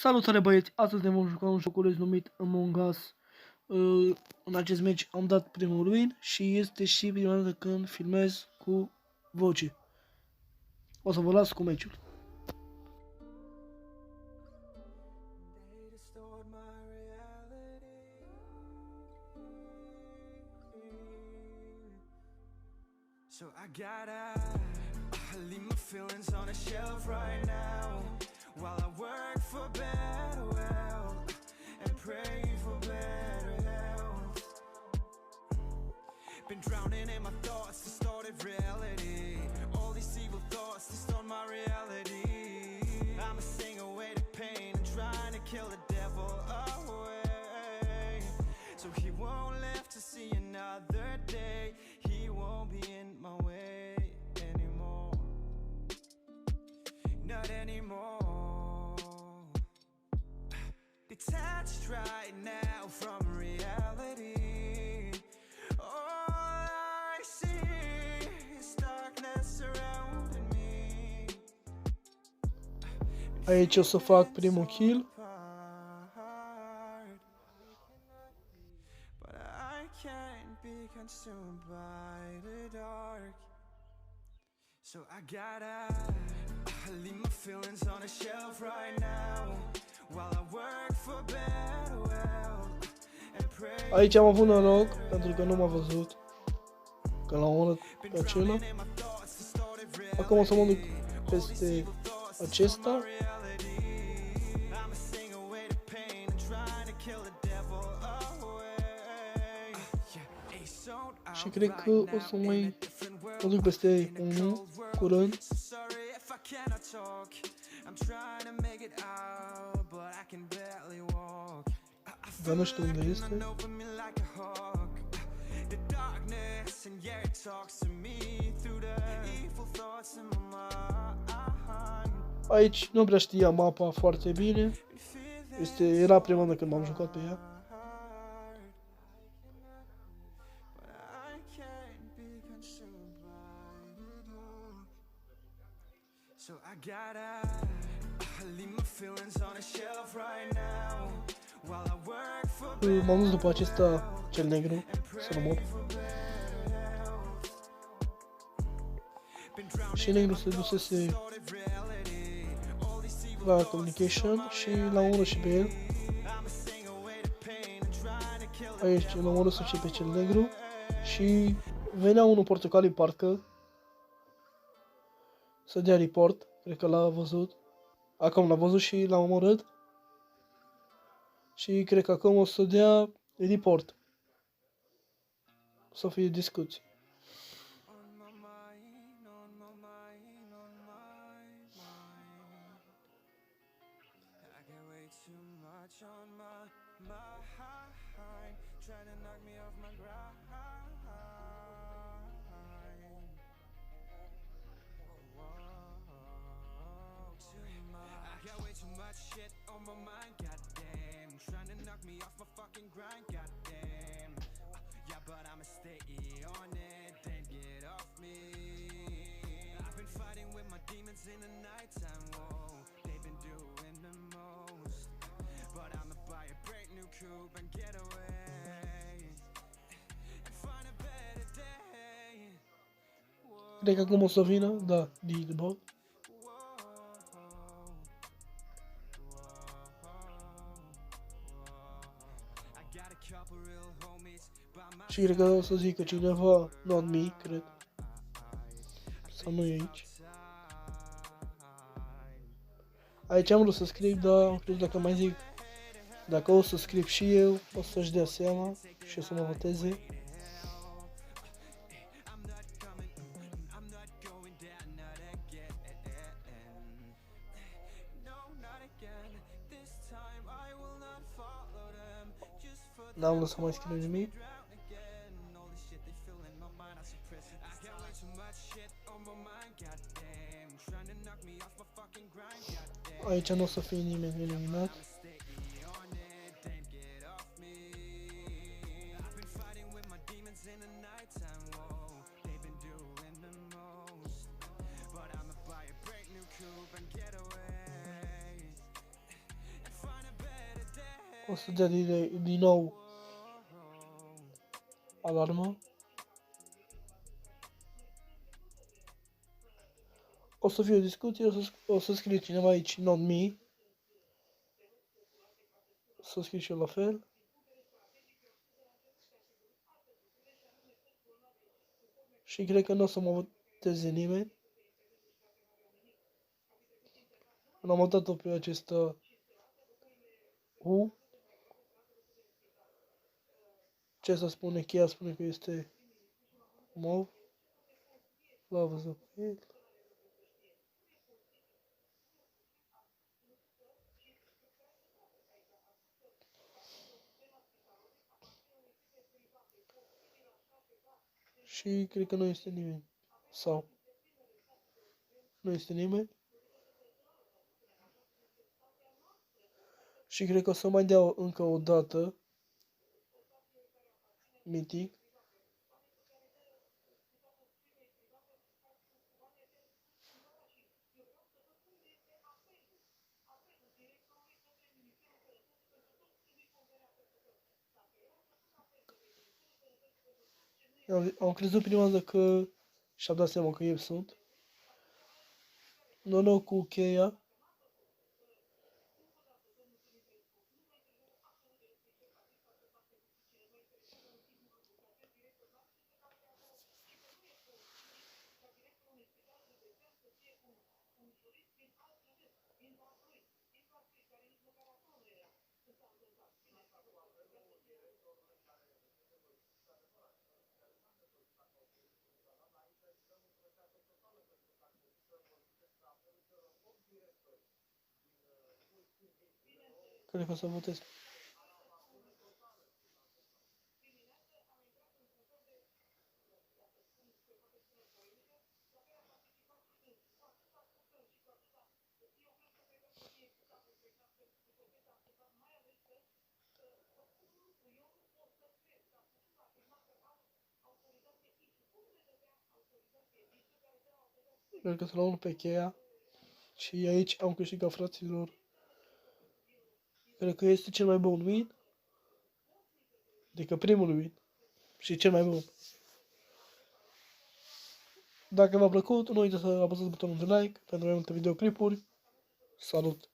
Salutare băieți, astăzi ne vom juca un joculeț numit Among Us. În acest meci am dat primul win și este și prima dată când filmez cu voce. O să vă las cu meciul. So I gotta leave my feelings on a shelf right now while I work for better wealth and pray for better health. Been drowning in my thoughts, distorted reality. All these evil thoughts distort my reality. I'ma sing away the pain and trying to kill the devil away, so he won't live to see another day. He won't be in my way anymore, not anymore. Detached right now from reality. All I see is darkness surrounding me. Aici o să fac primul kill. But I can't be consumed by the dark. So I gotta leave my feelings on a shelf right now while I work for better wealth and pray. Aici am avut noroc pentru că nu m-a văzut că l-am omorât pe acela. Acum o să mă duc peste acesta și cred că o să mai mă duc peste unul curând. Dar nu știu unde este. Aici nu prea știam mapa foarte bine. Era prima dată când m-am jucat pe ea. So I gotta leave my feelings on a shelf right now while I work for. M-am dus după acesta cel negru să-l omor. Și negru se dusese la communication și l-a omorât și pe el. Aici l-a omorât și pe cel negru și venea unul portocaliu parcă să dea report, cred că l-a văzut. Acum l-a văzut și l-a omorât. Și cred că acum o să dea report. O să fie discuții. Shit on my mind, goddamn. Trying to knock me off my fucking grind, goddamn. Yeah, but I'ma stay on it, then get off me. I've been fighting with my demons in the nighttime, whoa. They've been doing the most, but I'ma buy a brand new coupe and get away and find a better day. Cred că acum o să vină, da, de bot. Și cred că o să zică cineva, not me, cred. Sau nu e aici. Aici am vrut să scriu, dar nu știu dacă mai zic. Dacă o să scriu și eu, o să-și dea seama și o să mă voteze. N-am lăsat mai scriu nimic. Aici nu o să fie nimeni eliminat. But I'ma buy a brand new coupe and get away and O să dea din nou alarmă. O să fie o discuție, o să scrie cineva aici, not me. O să scriu și eu la fel. Și cred că nu o să mă voteze nimeni. Am votat-o pe acesta U. Ce să spune? Cheia spune că este mov. L-a văzut pe el. Și cred că nu este nimeni. Sau nu este nimeni. Și cred că o să mai dea încă o dată. Mitic. Am crezut prima dată că și-am dat seama că eu sunt. Noroc cu cheia. Cred că o să votez. Cred că să luăm pe cheia. Și aici am câștigat, fraților. Cred că este cel mai bun win. Adică primul win. Și cel mai bun. Dacă v-a plăcut, nu uitați să apăsați butonul de like pentru mai multe videoclipuri. Salut!